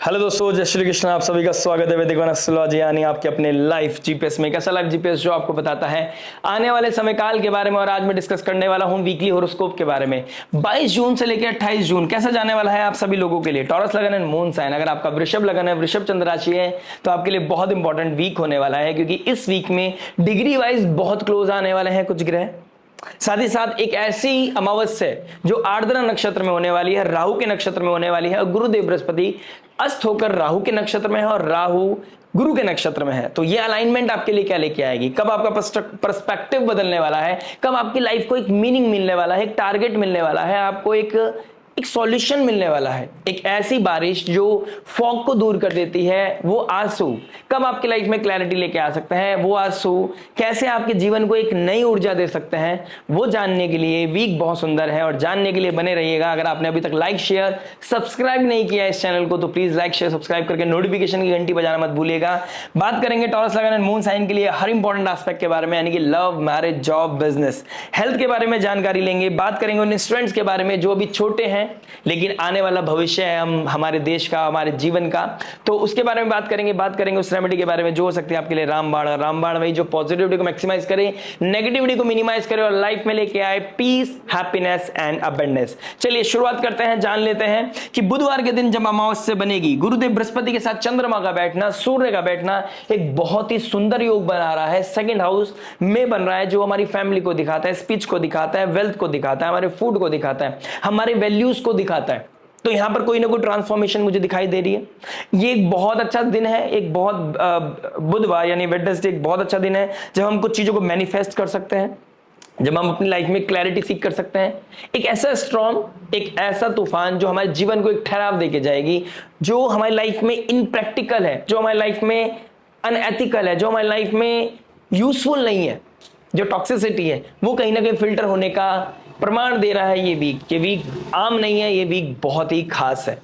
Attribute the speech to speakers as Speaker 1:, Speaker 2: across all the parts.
Speaker 1: Hello दोस्तों, जय श्री कृष्ण। आप सभी का स्वागत है वैदिक वन एस्ट्रोलॉजी यानी आपके अपने लाइफ जीपीएस में। कैसा लाइफ जीपीएस जो आपको बताता है आने वाले समय काल के बारे में। और आज मैं डिस्कस करने वाला हूं वीकली होरोस्कोप के बारे में। 22 जून से लेकर 28 जून कैसा जाने वाला है आप सभी लोगों के लिए। टॉरस लगन एंड मून साइन, अगर आपका वृषभ लगन है, वृषभ चंद्र राशि है, तो आपके लिए बहुत इंपॉर्टेंट वीक होने वाला है, क्योंकि इस वीक में डिग्री वाइज बहुत क्लोज आने वाले हैं कुछ ग्रह। साथ ही साथ एक ऐसी अमावस्या जो आर्द्रा नक्षत्र में होने वाली है, राहु के नक्षत्र में होने वाली है, और गुरुदेव बृहस्पति अस्त होकर राहु के नक्षत्र में है और राहु गुरु के नक्षत्र में है। तो ये अलाइनमेंट आपके लिए क्या लेके आएगी, कब आपका पर्सपेक्टिव बदलने वाला है, कब आपकी लाइफ को एक मीनिंग मिलने वाला है, एक टारगेट मिलने वाला है, आपको एक सॉल्यूशन मिलने वाला है। एक ऐसी बारिश जो फॉग को दूर कर देती है, वो आंसू कब आपकी लाइफ में क्लैरिटी लेके आ सकते हैं, वो आंसू कैसे आपके जीवन को एक नई ऊर्जा दे सकते हैं, वो जानने के लिए वीक बहुत सुंदर है। और जानने के लिए बने रहिएगा। अगर आपने अभी तक लाइक शेयर सब्सक्राइब नहीं किया इस चैनल को, तो प्लीज लाइक शेयर सब्सक्राइब करके नोटिफिकेशन की घंटी बजाना मत भूलिएगा। बात करेंगे टॉरस लगन एंड मून साइन के लिए हर इंपॉर्टेंट एस्पेक्ट के बारे में, यानी कि love, marriage, job, business, health के बारे में जानकारी लेंगे। बात करेंगे उन स्टूडेंट्स के बारे में जो अभी छोटे हैं लेकिन आने वाला भविष्य है हमारे देश का, हमारे जीवन का, तो उसके बारे में बात करेंगे। बात करेंगे उस रेमेडी के बारे में जो हो सकती है आपके लिए रामबाण। रामबाण वही जो पॉजिटिविटी को मैक्सिमाइज करे, नेगेटिविटी को मिनिमाइज करे और लाइफ में लेके आए पीस, हैप्पीनेस एंड अबंडेंस। चलिए शुरुआत करते हैं, जान लेते हैं कि बुधवार के दिन जब अमावस्या बनेगी, गुरुदेव बृहस्पति के साथ चंद्रमा का बैठना, सूर्य का बैठना एक बहुत ही सुंदर योग बना रहा है। सेकंड हाउस में बन रहा है, जो हमारी फैमिली को दिखाता है, स्पीच को दिखाता है, वेल्थ को दिखाता है, हमारे फूड को दिखाता है, हमारे वैल्यूज को दिखाता है। तो यहां पर कोई ना कोई ट्रांसफॉर्मेशन मुझे दिखाई दे रही है। ये एक बहुत अच्छा दिन है, एक बहुत बुधवार यानी वेडनेसडे एक बहुत अच्छा दिन है जब हम कुछ चीजों को मैनिफेस्ट कर सकते हैं, जब हम अपनी लाइफ में क्लैरिटी सीख कर सकते हैं। एक ऐसा स्ट्रॉन्ग, एक ऐसा तूफान जो हमारे जीवन को एक ठहराव देके जाएगी, जो हमारी लाइफ में इनप्रैक्टिकल है, जो हमारी लाइफ में अनएथिकल है, जो हमारी लाइफ में यूजफुल नहीं है, जो टॉक्सिसिटी है, वो कहीं ना कहीं फिल्टर होने का प्रमाण दे रहा है। ये वीक आम नहीं है, ये वीक बहुत ही खास है,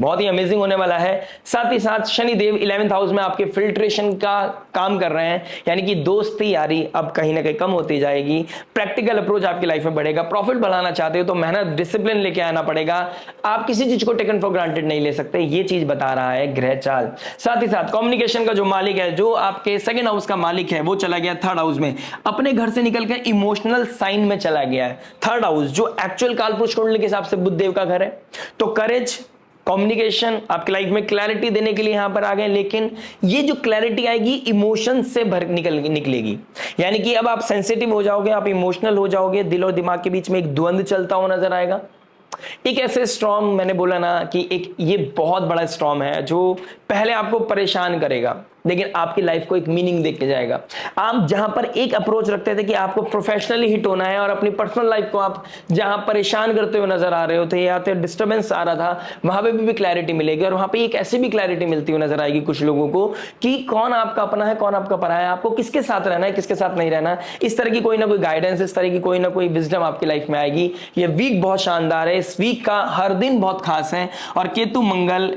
Speaker 1: बहुत ही अमेजिंग होने वाला है। साथ ही साथ शनिदेव 11th हाउस में आपके फिल्ट्रेशन का काम कर रहे हैं, यानी कि दोस्ती यारी अब कहीं ना कहीं कम होती जाएगी। प्रैक्टिकल अप्रोच आपकी लाइफ में बढ़ेगा। प्रॉफिट बढ़ाना चाहते हो तो मेहनत, डिसिप्लिन लेके आना पड़ेगा। आप किसी चीज को टेकन फॉर ग्रांटेड नहीं ले सकते, ये चीज बता रहा है ग्रह चाल। साथ ही साथ कम्युनिकेशन का जो मालिक है, जो आपके सेकंड हाउस का मालिक है, वो चला गया थर्ड हाउस में, अपने घर से निकलकर इमोशनल साइन में चला गया है। थर्ड हाउस जो एक्चुअल कालपुरुष कुंडली के हिसाब से बुध देव का घर है। तो करेज, कम्युनिकेशन, आपकी लाइफ में क्लैरिटी देने के लिए यहां पर आ गए, लेकिन ये जो क्लैरिटी आएगी इमोशन से भर निकलेगी। यानी कि अब आप सेंसिटिव हो जाओगे, आप इमोशनल हो जाओगे, दिल और दिमाग के बीच में एक द्वंद्व चलता हुआ नजर आएगा। एक ऐसे स्टॉर्म, मैंने बोला ना कि एक ये बहुत बड़ा स्टॉर्म है जो पहले आपको परेशान करेगा लेकिन आपकी लाइफ को एक मीनिंग देके जाएगा। आप जहां पर एक अप्रोच रखते थे कि आपको प्रोफेशनली हिट होना है और अपनी पर्सनल लाइफ को आप जहां परेशान करते हुए नजर आ रहे होते या तो डिस्टर्बेंस आ रहा था, वहां पे भी क्लैरिटी मिलेगी। और वहां पे एक ऐसी भी क्लैरिटी मिलती हुई नजर आएगी कुछ लोगों को कि कौन आपका अपना है, कौन आपका पराया है, आपको किसके साथ रहना है, किसके साथ नहीं रहना। इस तरह की कोई ना कोई गाइडेंस, इस तरह की कोई ना कोई विजडम आपकी लाइफ में आएगी। ये वीक बहुत शानदार है, इस वीक का हर दिन बहुत खास है। और केतु मंगल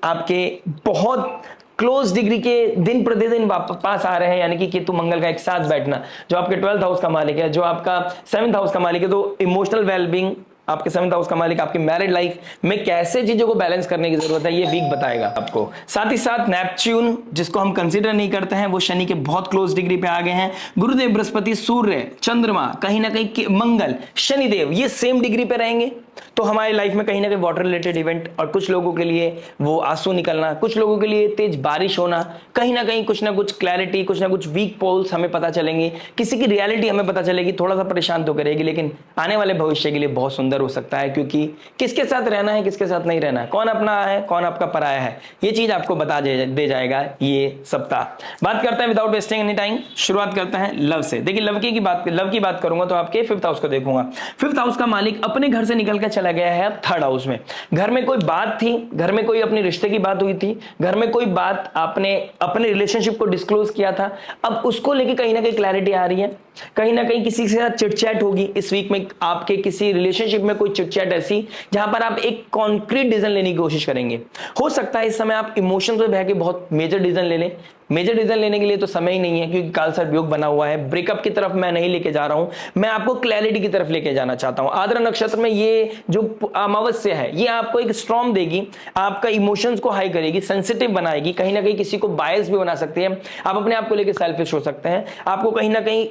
Speaker 1: आपके बहुत क्लोज डिग्री के दिन प्रतिदिन पास आ रहे हैं, यानी कि केतु मंगल का एक साथ बैठना, जो आपके 12th हाउस का मालिक है, जो आपका 7th हाउस का मालिक है। तो इमोशनल वेलबींग, आपके 7th हाउस का मालिक, आपकी मैरिड लाइफ में कैसे चीजों को बैलेंस करने की जरूरत है, ये वीक बताएगा आपको। साथ ही साथ नेपच्यून, जिसको हम कंसीडर नहीं करते हैं, वो शनि के बहुत क्लोज डिग्री पे आ गए हैं। गुरुदेव बृहस्पति, सूर्य, चंद्रमा, कहीं ना कहीं मंगल, शनिदेव, ये सेम डिग्री पे रहेंगे। तो हमारी लाइफ में कहीं ना कहीं वाटर रिलेटेड इवेंट, और कुछ लोगों के लिए वो आंसू निकलना, कुछ लोगों के लिए तेज बारिश होना, कहीं ना कहीं कुछ ना कुछ क्लैरिटी, कुछ ना कुछ वीक पोल्स हमें पता चलेंगे, किसी की रियलिटी हमें पता चलेगी। थोड़ा सा परेशान तो करेगी, लेकिन आने वाले भविष्य के लिए बहुत सुंदर हो सकता है, क्योंकि किसके साथ रहना है, किसके साथ नहीं रहना है, कौन अपना है, कौन आपका पराया है, ये चीज आपको बता दे जाएगा ये सप्ताह। बात करते हैं विदाउट वेस्टिंग एनी टाइम, शुरुआत करते हैं लव से। देखिए लव की बात करूंगा तो आपके 5th हाउस को देखूंगा। 5th हाउस का मालिक अपने घर से निकल चला गया है अब 3rd हाउस में। घर में कोई बात थी, घर में कोई अपने रिश्ते की बात हुई थी, घर में कोई बात आपने अपने रिलेशनशिप को डिस्क्लोज किया था, अब उसको लेके कहीं ना कहीं क्लैरिटी आ रही है। कहीं ना कहीं किसी के साथ चिटचैट होगी इस वीक में, आपके किसी रिलेशनशिप में कोई चिटचैट ऐसी जहां पर आप एक कॉन्क्रीट डिसीजन लेने की कोशिश करेंगे। हो सकता है इस समय आप इमोशन पे बह के बहुत मेजर डिसीजन ले लें, मेजर डिसीजन लेने के लिए तो समय ही नहीं है, क्योंकि काल सर्प योग बना हुआ है। ब्रेकअप की तरफ मैं नहीं लेके जा रहा हूं, मैं आपको क्लैरिटी की तरफ लेके जाना चाहता हूं। आद्रा नक्षत्र में ये जो अमावस्या है, ये आपको एक स्ट्रॉन्ग देगी, आपका इमोशंस को हाई करेगी, सेंसिटिव बनाएगी, कहीं ना कहीं किसी को बायस भी बना सकती है। आप अपने आप को लेकर सेल्फिश हो सकते हैं, आपको कहीं ना कहीं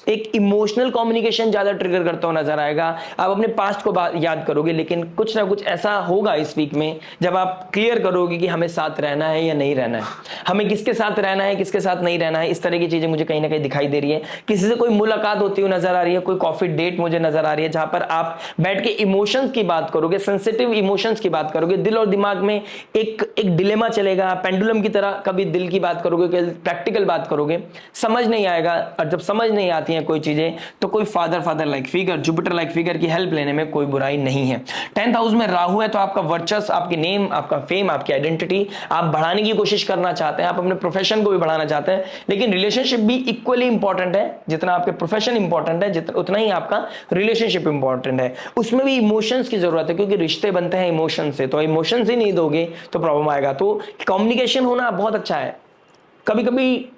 Speaker 1: एक इमोशनल कम्युनिकेशन ज्यादा ट्रिगर करता हुआ नजर आएगा। आप अपने पास्ट को याद करोगे, लेकिन कुछ ना कुछ ऐसा होगा इस वीक में जब आप क्लियर करोगे कि हमें साथ रहना है या नहीं रहना है, हमें किसके साथ रहना है, किसके साथ नहीं रहना है। इस तरह की चीजें मुझे कहीं ना कहीं दिखाई दे रही है। किसी से कोई मुलाकात होती हुई नजर आ रही है, कोई कॉफी डेट मुझे नजर आ रही है, जहां पर आप बैठ के इमोशंस की बात करोगे, सेंसिटिव इमोशंस की बात करोगे। दिल और दिमाग में एक डिलेमा चलेगा, पेंडुलम की तरह, कभी दिल की बात करोगे, कभी प्रैक्टिकल बात करोगे, समझ नहीं आएगा। और जब समझ नहीं आती हैं कोई चीजें, तो कोई father like figure, Jupiter like figure की हेल्प लेने में कोई बुराई नहीं है। 10th हाउस में राहु है, तो आपका वर्चस्व, आपकी नेम, आपका फेम, आपकी आइडेंटिटी आप बढ़ाने की कोशिश करना चाहते हैं, आप अपने प्रोफेशन को भी बढ़ाना चाहते हैं। लेकिन रिलेशनशिप भी इक्वली इंपॉर्टेंट है, जितना आपके प्रोफेशन इंपॉर्टेंट है उतना ही आपका रिलेशनशिप इंपॉर्टेंट है। उसमें भी इमोशंस की जरूरत है, क्योंकि रिश्ते बनते हैं इमोशन से, तो इमोशंस ही नहीं दोगे तो प्रॉब्लम आएगा। तो कम्युनिकेशन होना बहुत अच्छा है। कभी कभी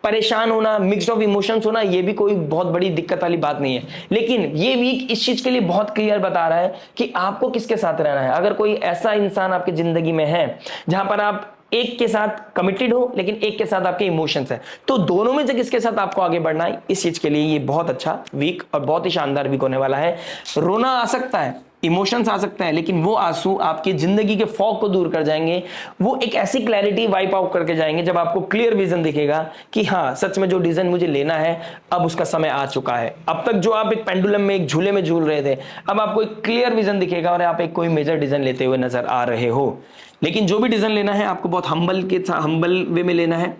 Speaker 1: परेशान होना, मिक्स ऑफ इमोशंस होना, ये भी कोई बहुत बड़ी दिक्कत वाली बात नहीं है। लेकिन ये वीक इस चीज के लिए बहुत क्लियर बता रहा है कि आपको किसके साथ रहना है। अगर कोई ऐसा इंसान आपकी जिंदगी में है जहां पर आप एक के साथ कमिटेड हो, लेकिन एक के साथ आपके इमोशंस है, तो दोनों में से किसके साथ आपको आगे बढ़ना है, इस चीज के लिए ये बहुत अच्छा वीक और बहुत ही शानदार वीक होने वाला है। रोना आ सकता है, इमोशंस आ सकते हैं, लेकिन वो आंसू आपकी जिंदगी के फॉग को दूर कर जाएंगे। वो एक ऐसी क्लैरिटी वाइप आउट करके जाएंगे जब आपको क्लियर विजन दिखेगा कि हाँ, सच में जो डिसीजन मुझे लेना है, अब उसका समय आ चुका है। अब तक जो आप एक पेंडुलम में, एक झूले में झूल रहे थे, अब आपको एक क्लियर विजन दिखेगा और आप एक कोई मेजर डिसीजन लेते हुए नजर आ रहे हो। लेकिन जो भी डिसीजन लेना है, आपको बहुत हम्बल वे में लेना है,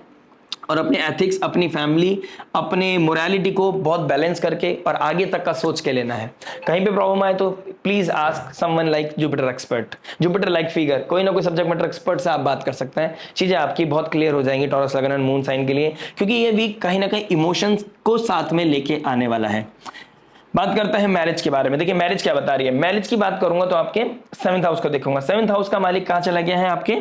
Speaker 1: और अपने एथिक्स, अपनी फैमिली, अपने मोरालिटी को बहुत बैलेंस करके और आगे तक का सोच के लेना है। कहीं पे प्रॉब्लम आए तो please ask someone like Jupiter expert, Jupiter like figure, कोई ना कोई सब्जेक्ट मैटर एक्सपर्ट से आप बात कर सकते हैं। चीजें आपकी बहुत क्लियर हो जाएंगी टॉरस लगन एंड मून साइन के लिए, क्योंकि ये वीक कहीं ना कहीं इमोशंस को साथ में लेके आने वाला है। बात करते हैं मैरिज के बारे में। देखिए मैरिज क्या बता रही है। मैरिज की बात करूंगा तो आपके 7th हाउस को देखूंगा। 7th हाउस का मालिक कहां चला गया है, आपके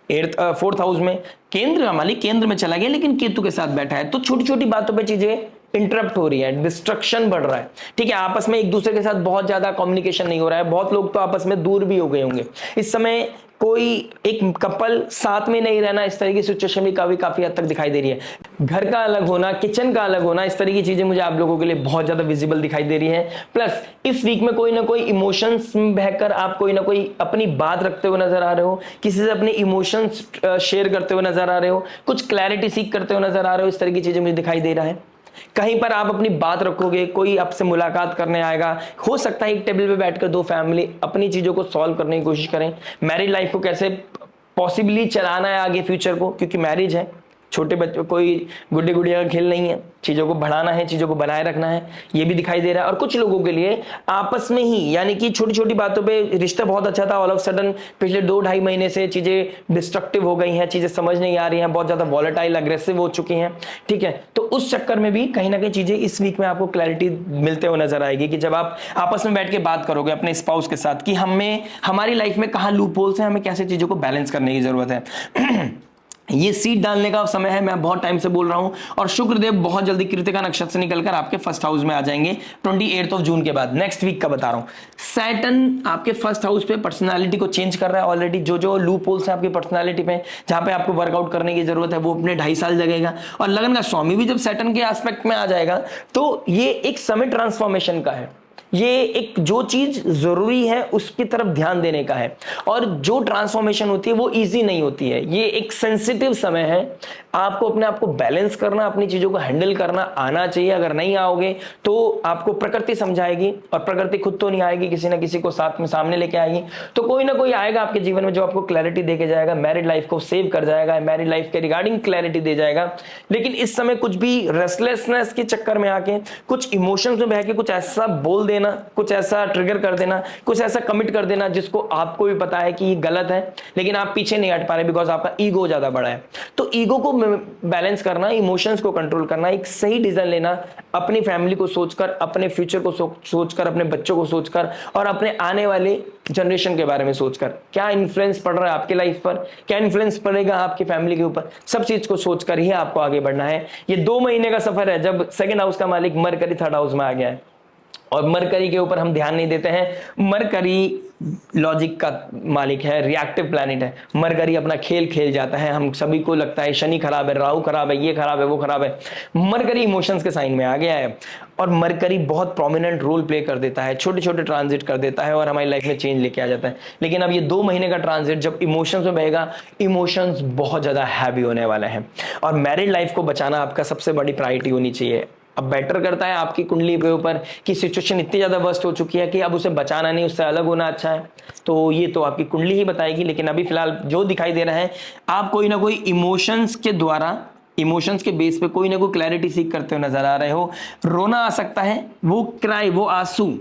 Speaker 1: 4th हाउस में। केंद्र का मालिक केंद्र में चला गया, लेकिन केतु के साथ बैठा है, तो छोटी छोटी बातों पे चीजें इंटरप्ट हो रही है, डिस्ट्रक्शन बढ़ रहा है। ठीक है, आपस में एक दूसरे के साथ बहुत ज्यादा कम्युनिकेशन नहीं हो रहा है, बहुत लोग तो आपस में दूर भी हो गए होंगे। इस समय कोई एक कपल साथ में नहीं रहना, इस तरह की सिचुएशन भी काफी हद तक दिखाई दे रही है। घर का अलग होना, किचन का अलग होना, इस तरह की चीजें मुझे आप लोगों के लिए बहुत ज्यादा विजिबल दिखाई दे रही है। प्लस इस वीक में कोई ना कोई इमोशंस में बहकर आप कोई ना कोई अपनी बात रखते हुए नजर आ रहे हो, किसी से अपने इमोशंस शेयर करते हुए नजर आ रहे हो, कुछ क्लैरिटी सीख करते हुए नजर आ रहे हो। इस तरह की चीजें मुझे दिखाई दे रहा है। कहीं पर आप अपनी बात रखोगे, कोई आपसे मुलाकात करने आएगा, हो सकता है एक टेबल पे बैठकर दो फैमिली अपनी चीजों को सॉल्व करने की कोशिश करें। मैरिज लाइफ को कैसे पॉसिबली चलाना है आगे फ्यूचर को, क्योंकि मैरिज है, छोटे बच्चों, कोई गुड्डे गुड़िया का खेल नहीं है, चीजों को बढ़ाना है, चीजों को बनाए रखना है, ये भी दिखाई दे रहा है। और कुछ लोगों के लिए आपस में ही, यानी कि छोटी छोटी बातों पे रिश्ता बहुत अच्छा था, ऑल ऑफ सडन पिछले 2-2.5 महीने से चीजें डिस्ट्रक्टिव हो गई हैं, चीजें समझ नहीं आ रही हैं, बहुत ज्यादा वॉलेटाइल अग्रेसिव हो चुकी हैं। ठीक है, तो उस चक्कर में भी कहीं ना कहीं चीजें इस वीक में आपको क्लैरिटी मिलते हुए नजर आएगी कि जब आप आपस में बैठ के बात करोगे अपने स्पाउस के साथ कि हमें हमारी लाइफ में कहाँ लूप होल्स हैं, हमें कैसे चीजों को बैलेंस करने की जरूरत है। ये सीड डालने का समय है, मैं बहुत टाइम से बोल रहा हूं। और शुक्रदेव बहुत जल्दी कृतिका नक्षत्र से निकलकर आपके 1st हाउस में आ जाएंगे 28 जून के बाद, नेक्स्ट वीक का बता रहा हूं। सैटर्न आपके 1st हाउस पे पर्सनालिटी को चेंज कर रहा है ऑलरेडी। जो लूप होल्स है आपकी पर्सनालिटी पे, जहां पे आपको वर्कआउट करने की जरूरत है, वो अपने 2.5 साल जगेगा। और लगन का स्वामी भी जब सैटर्न के एस्पेक्ट में आ जाएगा, तो ये एक समय ट्रांसफॉर्मेशन का है। ये एक जो चीज जरूरी है उसकी तरफ ध्यान देने का है। और जो ट्रांसफॉर्मेशन होती है वो इजी नहीं होती है, ये एक सेंसिटिव समय है। आपको अपने आप को बैलेंस करना, अपनी चीजों को हैंडल करना आना चाहिए। अगर नहीं आओगे तो आपको प्रकृति समझाएगी, और प्रकृति खुद तो नहीं आएगी, किसी ना किसी को साथ में सामने लेके आएगी। तो कोई ना कोई आएगा आपके जीवन में जो आपको क्लैरिटी देके जाएगा, मैरिड लाइफ को सेव कर जाएगा, मैरिड लाइफ के रिगार्डिंग क्लैरिटी दे जाएगा। लेकिन इस समय कुछ भी रेस्टलेसनेस के चक्कर में आके, कुछ इमोशंस में बह के कुछ ऐसा बोल दे देना, कुछ ऐसा ट्रिगर कर देना, कुछ ऐसा कमिट कर देना जिसको आपको भी पता है कि ये गलत है, लेकिन आप पीछे नहीं हट पा रहे बिकॉज आपका ईगो ज्यादा बड़ा है। तो ईगो को बैलेंस करना, इमोशंस को कंट्रोल करना, एक सही डिसीजन लेना, अपनी फैमिली को सोचकर, अपने फ्यूचर को सोचकर, अपने बच्चों को सोचकर और अपने आने वाले जनरेशन के बारे में सोचकर, क्या इन्फ्लुएंस पड़ रहा है आपके लाइफ पर, क्या इन्फ्लुएंस पड़ेगा आपकी फैमिली के ऊपर, सब चीज को सोचकर ही आपको आगे बढ़ना है। ये 2 महीने का सफर है जब सेकंड हाउस का मालिक मरकरी थर्ड हाउस में आ गया है और मरकरी के ऊपर हम ध्यान नहीं देते हैं। मरकरी लॉजिक का मालिक है, रिएक्टिव प्लैनेट है। मरकरी अपना खेल खेल जाता है, हम सभी को लगता है शनि खराब है, राहु खराब है, ये खराब है, वो खराब है। मरकरी इमोशंस के साइन में आ गया है और मरकरी बहुत प्रोमिनेंट रोल प्ले कर देता है, छोटे छोटे ट्रांजिट कर देता है और हमारी लाइफ में चेंज लेके आ जाता है। लेकिन अब ये 2 महीने का ट्रांजिट जब इमोशंस में बहेगा, इमोशंस बहुत ज्यादा हैवी होने वाले हैं और मैरिड लाइफ को बचाना आपका सबसे बड़ी प्रायोरिटी होनी चाहिए। अब बेटर करता है आपकी कुंडली के ऊपर कि सिचुएशन इतनी ज्यादा वर्स्ट हो चुकी है कि अब उसे बचाना नहीं, उससे अलग होना अच्छा है, तो ये तो आपकी कुंडली ही बताएगी। लेकिन अभी फिलहाल जो दिखाई दे रहा है, आप कोई ना कोई इमोशंस के द्वारा, इमोशंस के बेस पे कोई ना कोई क्लैरिटी सीख करते हुए नजर आ रहे हो। रोना आ सकता है, वो क्राई, वो आंसू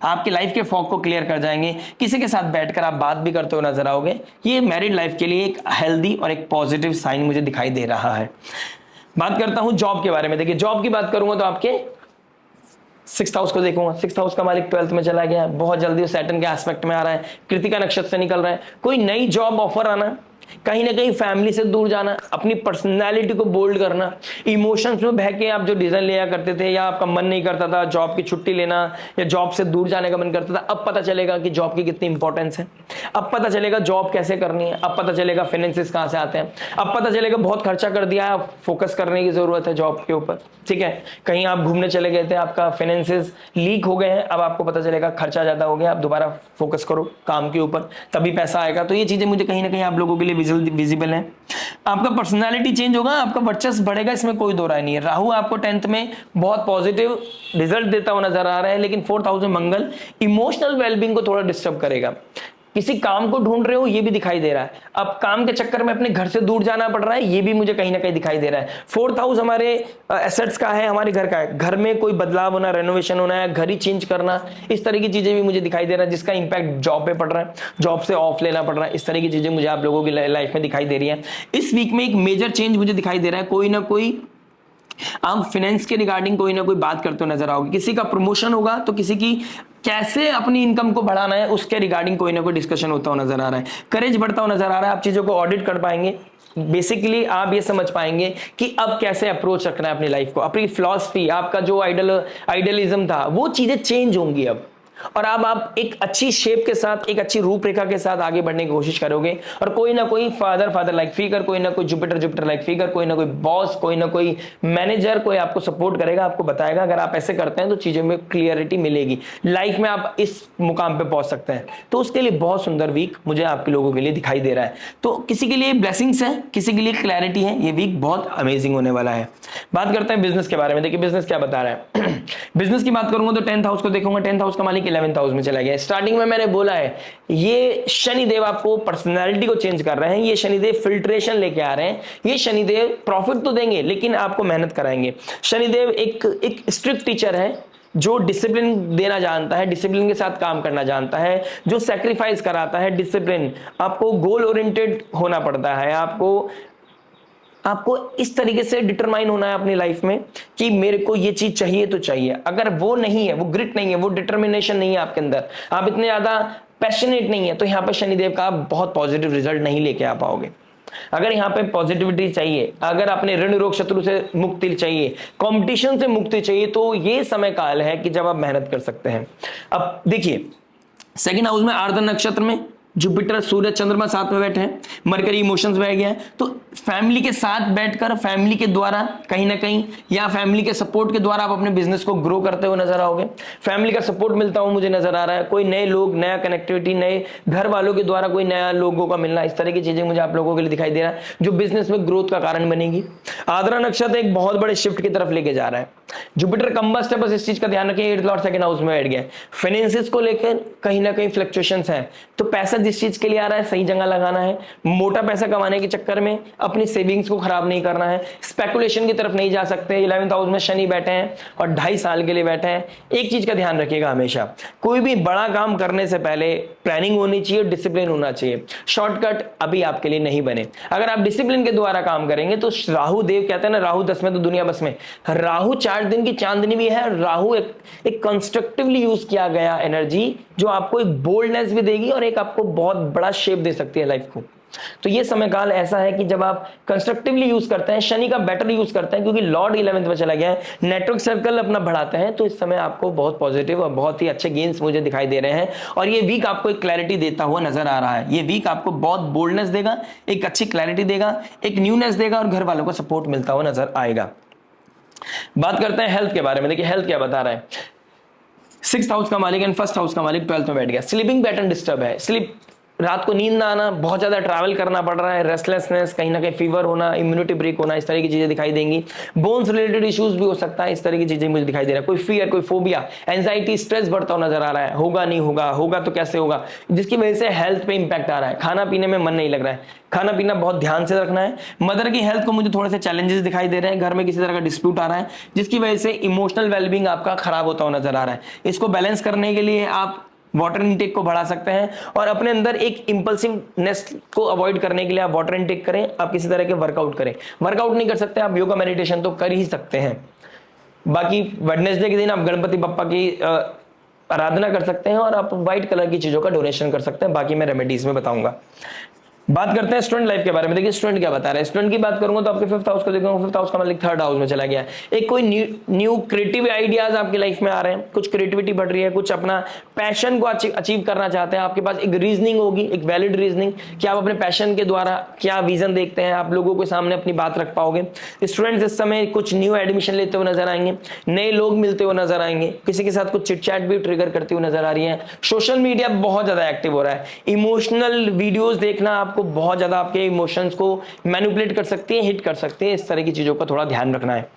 Speaker 1: आपके लाइफ के फॉग को क्लियर कर जाएंगे। किसी के साथ बैठकर आप बात भी करते हुए नजर आओगे। ये मैरिड लाइफ के लिए एक हेल्दी और एक पॉजिटिव साइन मुझे दिखाई दे रहा है। बात करता हूं जॉब के बारे में। देखिए, जॉब की बात करूंगा तो आपके 6th हाउस को देखूंगा। 6th हाउस का मालिक 12th में चला गया, बहुत जल्दी सैटर्न के एस्पेक्ट में आ रहा है, कृतिका नक्षत्र से निकल रहा है। कोई नई जॉब ऑफर आना, कहीं ना कहीं फैमिली से दूर जाना, अपनी पर्सनालिटी को बोल्ड करना, इमोशंस में बह के आप जो डिसीजन लिया करते थे या आपका मन नहीं करता था, जॉब की छुट्टी लेना या जॉब से दूर जाने का मन करता था, अब पता चलेगा कि जॉब की कितनी इंपॉर्टेंस है। अब पता चलेगा जॉब कैसे करनी है, अब पता चलेगा फाइनेंसेस कहां से आते हैं, अब पता चलेगा बहुत खर्चा कर दिया है, अब फोकस करने की जरूरत है जॉब के ऊपर। ठीक है, कहीं आप घूमने चले गए थे, आपका फाइनेंसेस लीक हो गए हैं, अब आपको पता चलेगा खर्चा ज्यादा हो गया, आप दोबारा फोकस करो काम के ऊपर, तभी पैसा आएगा। तो ये चीजें मुझे कहीं ना कहीं आप लोगों के लिए विजिबल है। आपका पर्सनालिटी चेंज होगा, आपका वर्चस्व बढ़ेगा, इसमें कोई दो राय नहीं है। राहु आपको 10th में बहुत पॉजिटिव रिजल्ट देता हुआ नजर आ रहा है, लेकिन 4th हाउस में मंगल इमोशनल वेलबींग को थोड़ा डिस्टर्ब करेगा। किसी काम को ढूंढ रहे हो, ये भी दिखाई दे रहा है। अब काम के चक्कर में अपने घर से दूर जाना पड़ रहा है, ये भी मुझे कहीं ना कहीं दिखाई दे रहा है। 4th हाउस हमारे एसेट्स का है, हमारे घर का है। घर में कोई बदलाव होना, रेनोवेशन होना है, घर ही चेंज करना, इस तरह की चीजें भी मुझे दिखाई दे रहा है, जिसका इंपैक्ट जॉब पे पड़ रहा है, जॉब से ऑफ लेना पड़ रहा है। इस तरह की चीजें मुझे आप लोगों की लाइफ में दिखाई दे रही है। इस वीक में एक मेजर चेंज मुझे दिखाई दे रहा है। कोई ना कोई आप फाइनेंस के रिगार्डिंग कोई ना कोई बात करते हुए नजर आओगे। किसी का प्रमोशन होगा तो किसी की कैसे अपनी इनकम को बढ़ाना है उसके रिगार्डिंग कोई ना कोई डिस्कशन होता हुआ नजर आ रहा है। करेज बढ़ता हुआ नजर आ रहा है, आप चीजों को ऑडिट कर पाएंगे। बेसिकली आप ये समझ पाएंगे कि अब कैसे अप्रोच रखना है अपनी लाइफ को, अपनी फिलॉसफी, आपका जो आइडियलिज्म था, वो चीजें चेंज होंगी अब, और अब आप एक अच्छी शेप के साथ, एक अच्छी रूपरेखा के साथ आगे बढ़ने की कोशिश करोगे। और कोई ना कोई फादर लाइक फिगर, कोई ना कोई जुपिटर लाइक फिगर, कोई ना कोई बॉस, कोई ना कोई मैनेजर, कोई आपको सपोर्ट करेगा, आपको बताएगा अगर आप ऐसे करते हैं तो चीजों में क्लियरिटी मिलेगी, लाइफ में आप इस मुकाम पे पहुंच सकते हैं। तो उसके लिए बहुत सुंदर वीक मुझे आपके लोगों के लिए दिखाई दे रहा है। तो किसी के लिए ब्लेसिंग्स है, किसी के लिए क्लैरिटी है, ये वीक बहुत अमेजिंग होने वाला है। बात करते हैं बिजनेस के बारे में। देखिए बिजनेस क्या बता रहा है। बिजनेस की बात करूंगा तो 10th हाउस को देखूंगा। 10th हाउस का मालिक 11th हाउस में चला गया। स्टार्टिंग में मैंने बोला है, ये शनिदेव आपको पर्सनालिटी को चेंज कर रहे हैं, ये शनिदेव फिल्ट्रेशन लेके आ रहे हैं, ये शनिदेव प्रॉफिट तो देंगे लेकिन आपको मेहनत कराएंगे। शनिदेव एक स्ट्रिक्ट टीचर है जो डिसिप्लिन देना जानता है, डिसिप्लिन के साथ काम करना जानता है, जो सैक्रिफाइस कराता है। डिसिप्लिन, आपको गोल ओरिएंटेड होना पड़ता है, आपको इस तरीके से डिटरमाइन होना है अपनी लाइफ में कि मेरे को ये चीज चाहिए तो चाहिए। अगर वो नहीं है, वो ग्रिट नहीं है, वो डिटर्मिनेशन नहीं है आपके अंदर, आप इतने ज्यादा पैशनेट नहीं है, तो यहाँ पे शनिदेव का आप बहुत पॉजिटिव रिजल्ट नहीं लेके आ पाओगे। अगर यहाँ पे पॉजिटिविटी चाहिए, अगर अपने ऋण रोग शत्रु से मुक्ति चाहिए, कंपटीशन से मुक्ति चाहिए, तो ये समय काल है कि जब आप मेहनत कर सकते हैं। अब देखिए, सेकंड हाउस में आर्द्र नक्षत्र में जुपिटर, सूर्य, चंद्रमा साथ में बैठे हैं, मरकरी इमोशंस बह गया है। तो फैमिली के साथ बैठकर, फैमिली के द्वारा कहीं ना कहीं, या फैमिली के सपोर्ट के द्वारा आप अपने बिजनेस को ग्रो करते हुए नजर आओगे। फैमिली का सपोर्ट मिलता हुआ मुझे नजर आ रहा है। कोई नए लोग, नया कनेक्टिविटी, नए घर वालों के द्वारा कोई नया लोगों का मिलना, इस तरह की चीजें मुझे आप लोगों के लिए दिखाई दे रहा है, जो बिजनेस में ग्रोथ का कारण बनेगी। आद्रा नक्षत्र एक बहुत बड़े शिफ्ट की तरफ लेके जा रहा है। जुपिटर कंबस्ट है, बस इस चीज का ध्यान रखें, 8th लॉर्ड सेकंड हाउस में बैठ गया। फाइनेंसेस को लेकर कहीं ना कहीं फ्लक्चुएशंस हैं, तो पैसा जिस चीज के लिए आ रहा है सही जगह लगाना है, मोटा पैसा कमाने के चक्कर में अपनी सेविंग्स को खराब नहीं करना है, स्पेकुलेशन की तरफ नहीं जा सकते। 11th हाउस में शनि बैठे हैं और 2.5 साल के लिए बैठे हैं। एक चीज का ध्यान रखिएगा, हमेशा कोई भी बड़ा काम करने से पहले प्लानिंग होनी चाहिए, डिसिप्लिन होना चाहिए। शॉर्टकट अभी आपके लिए नहीं बने। अगर आप डिसिप्लिन के द्वारा काम करेंगे तो राहु देव कहते हैं ना, राहु 10 में तो दुनिया बस में। राहु 4 दिन की चांदनी भी है। राहु एक कंस्ट्रक्टिवली यूज किया गया एनर्जी जो आपको एक बोल्डनेस भी देगी और एक आपको बहुत बड़ा शेप दे सकती है लाइफ को। तो ये समय काल ऐसा है कि जब आप कंस्ट्रक्टिवली यूज करते हैं, शनि का बेटर यूज करते हैं क्योंकि लॉर्ड 11th में चला गया है, नेटवर्क सर्कल अपना बढ़ाते हैं, तो इस समय आपको बहुत पॉजिटिव और बहुत ही अच्छे गेन्स मुझे दिखाई दे रहे हैं। और ये वीक आपको एक क्लैरिटी देता हुआ नजर आ रहा है। ये वीक आपको बहुत बोल्डनेस देगा, एक अच्छी क्लैरिटी देगा, एक न्यूनेस देगा और घर वालों को सपोर्ट मिलता हुआ नजर आएगा। बात करते हैं हेल्थ के बारे में। देखिए हेल्थ क्या बता रहा है। 6th हाउस का मालिक एंड 1st हाउस का मालिक 12th में बैठ गया। स्लीपिंग पैटर्न डिस्टर्ब है। स्लीप, रात को नींद ना आना, बहुत ज्यादा ट्रैवल करना पड़ रहा है, रेस्टलेसनेस, कहीं ना कहीं फीवर होना, इम्यूनिटी ब्रेक होना, इस तरह की चीजें दिखाई देंगी। बोन्स रिलेटेड इश्यूज भी हो सकता है, इस तरह की चीजें मुझे दिखाई दे रहा है। कोई फियर, कोई फोबिया, एंजाइटी, स्ट्रेस बढ़ता हुआ नजर आ रहा है। होगा नहीं होगा, होगा तो कैसे होगा, जिसकी वजह से हेल्थ पे इंपैक्ट आ रहा है। खाना पीने में मन नहीं लग रहा है, खाना पीना बहुत ध्यान से रखना है। मदर की हेल्थ को मुझे थोड़े से चैलेंजेस दिखाई दे रहे हैं, घर में किसी तरह का डिस्प्यूट आ रहा है जिसकी वजह से इमोशनल वेलबींग आपका खराब होता हुआ नजर आ रहा है। इसको बैलेंस करने के लिए आप वाटर इनटेक को बढ़ा सकते हैं और अपने अंदर एक इंपल्सिवनेस को अवॉइड करने के लिए आप वाटर इनटेक करें। आप किसी तरह के वर्कआउट करें। वर्कआउट नहीं कर सकते आप योगा मेडिटेशन तो कर ही सकते हैं। बाकी वेडनेसडे के दिन आप गणपति बप्पा की आराधना कर सकते हैं और आप व्हाइट कलर की चीजों का डोनेशन कर सकते हैं। बाकी मैं रेमेडीज में बताऊंगा। बात करते हैं स्टूडेंट लाइफ के बारे में। देखिए स्टूडेंट क्या बता रहे हैं। स्टूडेंट की बात करूंगा तो आपके 5th हाउस को देखूंगा, 5th हाउस का मतलब 3rd हाउस में चला गया। एक कोई न्यू क्रिएटिव आइडियाज आपकी लाइफ में आ रहे हैं, कुछ क्रिएटिविटी बढ़ रही है, कुछ अपना पैशन को अचीव करना चाहते हैं। आपके पास एक रीजनिंग होगी, एक वैलिड रीजनिंग कि आप अपने पैशन के द्वारा क्या विजन देखते हैं, आप लोगों के सामने अपनी बात रख पाओगे। स्टूडेंट्स इस समय कुछ न्यू एडमिशन लेते हुए नजर आएंगे, नए लोग मिलते हुए नजर आएंगे, किसी के साथ कुछ चिट चैट भी ट्रिगर करती हुई नजर आ रही है। सोशल मीडिया बहुत ज्यादा एक्टिव हो रहा है। इमोशनल वीडियोज देखना आपको बहुत ज्यादा आपके इमोशंस को मैनिपुलेट कर सकती है, हिट कर सकते हैं। इस तरह की चीजों का थोड़ा ध्यान रखना है।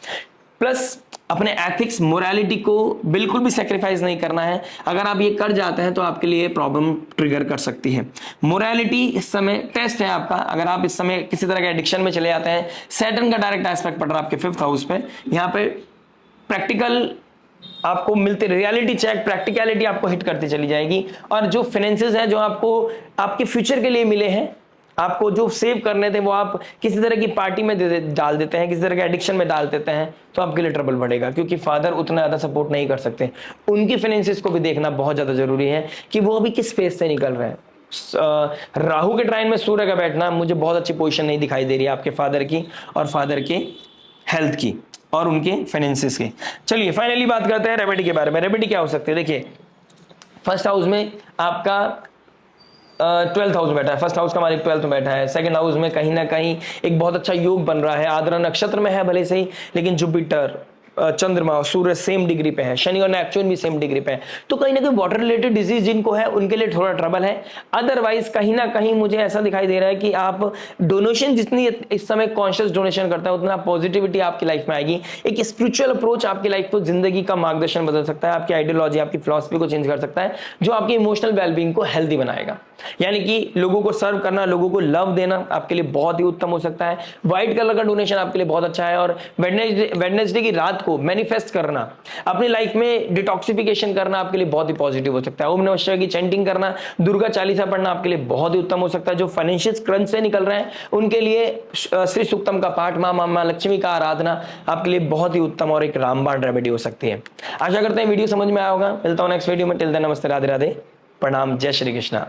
Speaker 1: प्लस अपने एथिक्स, मोरालिटी को बिल्कुल भी सैक्रिफाइस नहीं करना है। अगर आप ये कर जाते हैं तो आपके लिए प्रॉब्लम ट्रिगर कर सकती है। मोरालिटी इस समय टेस्ट है आपका। अगर आप इस समय किसी तरह के एडिक्शन में चले जाते हैं, सैटर्न का डायरेक्ट एस्पेक्ट पड़ रहा है आपके 5th हाउस पे। यहाँ पे प्रैक्टिकल आपको मिलते, रियलिटी चेक, प्रैक्टिकलिटी आपको हिट करती चली जाएगी। और जो फाइनेंसेस हैं जो आपको आपके फ्यूचर के लिए मिले हैं, आपको जो सेव करने थे वो आप किसी तरह की पार्टी में डाल देते हैं, किसी तरह के एडिक्शन में डाल देते हैं, तो आपके लिए ट्रबल बढ़ेगा क्योंकि फादर उतना ज्यादा सपोर्ट नहीं कर सकते। उनकी फाइनेंसेस को भी देखना बहुत ज्यादा जरूरी है कि वो अभी किस फेज से निकल रहे हैं। राहु के ट्राइन में सूर्य का बैठना मुझे बहुत अच्छी पोजीशन नहीं दिखाई दे रही है आपके फादर की और फादर के हेल्थ की और उनके फाइनेंसेस की। चलिए फाइनली बात करते हैं रेमेडी के बारे में। रेमेडी क्या हो सकती है। देखिए 1st हाउस में आपका 12th हाउस बैठा है, 1st हाउस का मालिक 12th में बैठा है। 2nd हाउस में कहीं ना कहीं एक बहुत अच्छा योग बन रहा है। आद्रा नक्षत्र में है भले से ही, लेकिन जुपिटर, चंद्रमा और सूर्य सेम डिग्री पे है, शनि और नेपच्यून भी सेम डिग्री पे है। तो कहीं ना कहीं वाटर रिलेटेड डिजीज जिनको है उनके लिए थोड़ा ट्रबल है। अदरवाइज कहीं ना कहीं मुझे ऐसा दिखाई दे रहा है कि आप डोनेशन जितनी इस समय कॉन्शियस डोनेशन करता है उतना पॉजिटिविटी आपकी लाइफ में आएगी। एक स्पिरिचुअल अप्रोच आपकी लाइफ को, जिंदगी का मार्गदर्शन बदल सकता है, आपकी आइडियोलॉजी, आपकी फिलॉसफी को चेंज कर सकता है, जो आपकी इमोशनल वेलबींग को हेल्दी बनाएगा। यानी कि लोगों को सर्व करना, लोगों को लव देना आपके लिए बहुत ही उत्तम हो सकता है। व्हाइट कलर का डोनेशन आपके लिए बहुत अच्छा है। और वेडनेसडे की रात को मैनिफेस्ट करना, अपनी लाइफ में डिटॉक्सिफिकेशन करना आपके लिए बहुत ही पॉजिटिव हो सकता है। ओम नमः शिवाय की चैंटिंग करना, दुर्गा चालीसा पढ़ना आपके लिए बहुत ही उत्तम हो सकता है। जो फाइनेंशियल क्रंच से निकल रहे हैं उनके लिए श्री सूक्तम का पाठ, मां लक्ष्मी का आराधना आपके लिए बहुत ही उत्तम और एक रामबाण रेमेडी हो सकती है। आशा करते हैं वीडियो समझ में आया होगा। मिलता हूं नेक्स्ट वीडियो में। टिल देन नमस्ते, राधे राधे, प्रणाम, जय श्री कृष्णा।